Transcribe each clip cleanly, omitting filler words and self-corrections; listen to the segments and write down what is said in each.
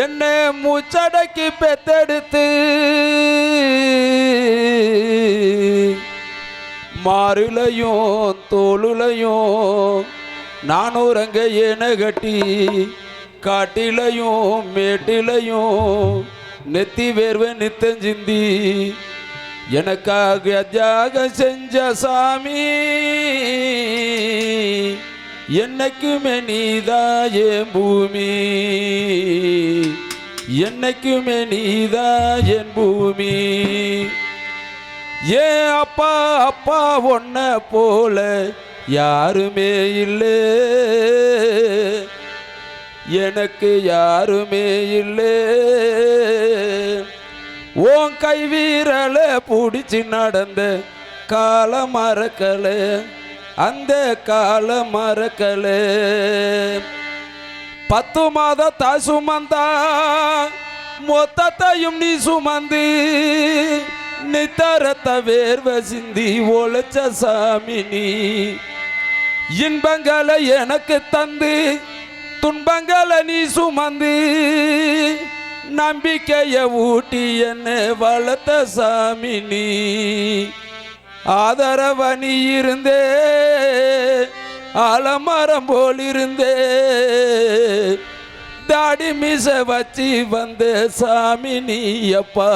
என்ன மூச்சடக்கி பெத்தெடுத்து மாறுலையும் தோளுலையும் நானூரங்க ஏன கட்டி காட்டிலையும் மேட்டிலையும் நெத்தி வேர்வை நித்தஞ்சிந்தி எனக்காக தியாகம் செஞ்ச சாமி என்னைக்குமே நீதான் என் பூமி என்னைக்குமே நீதான் என் பூமி ஏன் அப்பா அப்பா ஒன்ன போல யாருமே இல்லை எனக்கு யாருமே இல்லை உன் கை வீரல பிடிச்சி நடந்த கால மறக்கல அந்த கால மறக்கல 10 மாத தாய் சுமந்தா மொத்தத்தையும் நீ சுமந்து நித்தரத்த வேர்வை சிந்தி ஒழைச்ச சாமி நீ இன்பங்களை எனக்கு தந்து துன்பங்களை நீ சுமந்து நம்பிக்கைய ஊட்டி என்ன வளர்த்த சாமி நீ ஆதரவ நீ இருந்தே ஆலமரம் போல் இருந்தே தாடி மீச வச்சு வந்த சாமி நீ அப்பா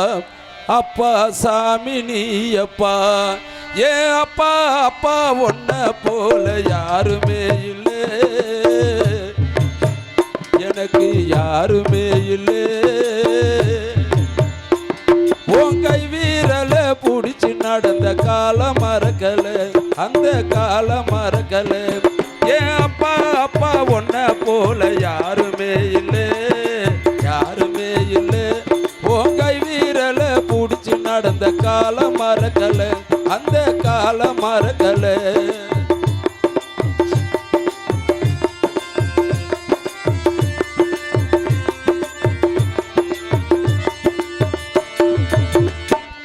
அப்பா சாமி நீ அப்பா ஏன் அப்பா அப்பா ஒன்ன போல யாருமே இல்லை எனக்கு யாருமே இல்லை உன் கை வீரல பிடிச்சி நடந்த காலம் மறக்கல அந்த காலம் மறக்கல ஏன் அப்பா அப்பா ஒன்ன போல யாருமே இல்லை யாருமே இல்லை உன் கை வீரல பிடிச்சி நடந்த காலம் மறக்கல அந்த காலம் மறக்கல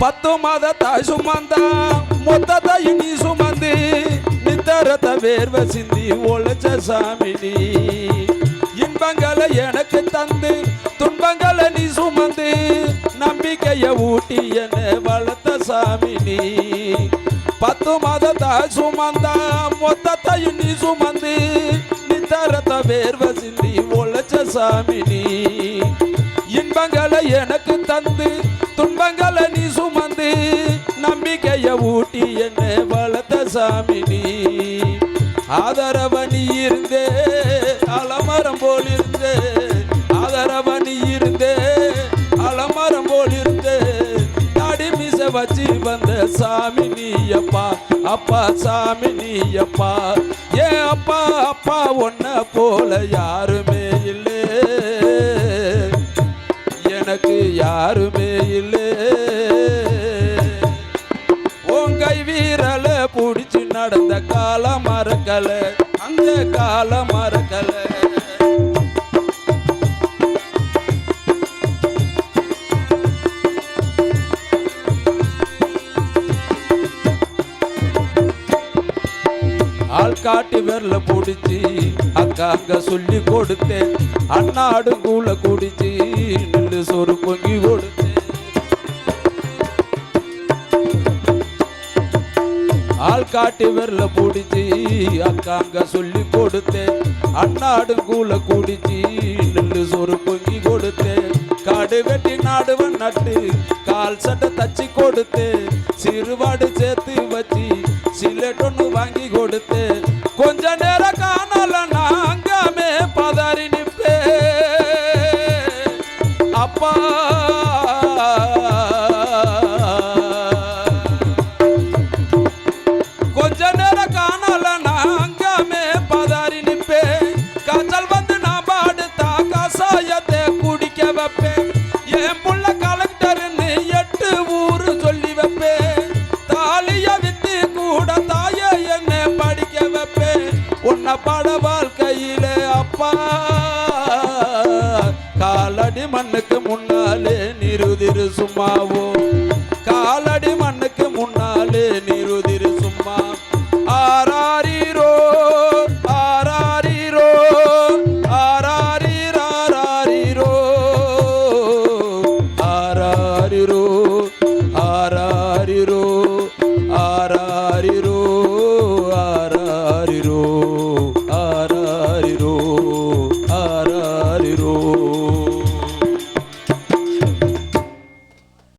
பத்து மாத தாய் சுமந்தா மொத்தத்தையும் நீ சுமந்து நித்தரத்த வேர்வை சிந்தி ஒழைச்ச சாமி நீ இன்பங்களை எனக்கு தந்து துன்பங்களை நீ சுமந்து நம்பிக்கைய ஊட்டி என்ன வளர்த்த சாமி நீ 10 மாத தாய் சுமந்தா மொத்தத்தையும் நீ சுமந்து நித்தரத்த வேர்வை சிந்தி ஒழைச்ச சாமி நீ இன்பங்களை எனக்கு தந்து துன்பங்களை நீ சுமந்து நம்பிக்கைய ஊட்டி என்ன வளர்த்த சாமி நீ ஆதரவ நீ இருந்தே அலமரம் போல் இருந்தே ஆதரவ நீ இருந்தே அலமரம் போல் இருந்தே தாடி மீச வச்சு வந்த சாமி நீ அப்பா அப்பா சாமி நீ அப்பா ஏன் அப்பா அப்பா ஒன்ன போல யாருமே இல்லை எனக்கு யாருமே இல்லை உன் கை வீரல பிடிச்சி நடந்த காலம் மறக்கல அந்த காலம் மறக்கல ஆள்காட்டி விரல பிடிச்சி அக்கா அங்க சொல்லி கொடுத்தேன் அண்ணாடு கூல குடிச்சு நெல்லு சோறு பொங்கி கொடுத்தேன் ஆள்காட்டி விரல பிடிச்சி அக்கா அங்க சொல்லி கொடுத்தேன் அண்ணாடு கூல குடிச்சு நெல்லு சோறு பொங்கி கொடுத்தேன் காடு வெட்டி நாடுவன் நட்டு கால் சட்டை தச்சு கொடுத்து சிறுவாடு சேர்த்து வச்சு சிலேட் ஒன்று வாங்கி கொடுத்து கொஞ்ச நேரம் காணல நாங்காமே பதறி நிப்பே அப்பா கொஞ்ச நேரம் காணல நாங்காமே பதறி நிப்பே காய்ச்சல் வந்து நான் பாடுத்தா கசாயத்தை குடிக்க வைப்பேன் என் புள்ள கலெக்டர்னு 8 ஊரு சொல்லி வைப்பேன் தாலிய வித்து கூட தாய என்ன படிக்க வைப்பேன் உன்னை பட வாழ்க்கையில அப்பா காலடி மண்ணுக்கு முன்னாலே நிருதிரு சும்மாவோ காலடி மண்ணுக்கு முன்னாலே நிருதிரு சும்மா ஆராரிரோ ஆராரிரோ ஆராரிராரிரோ உயிரோ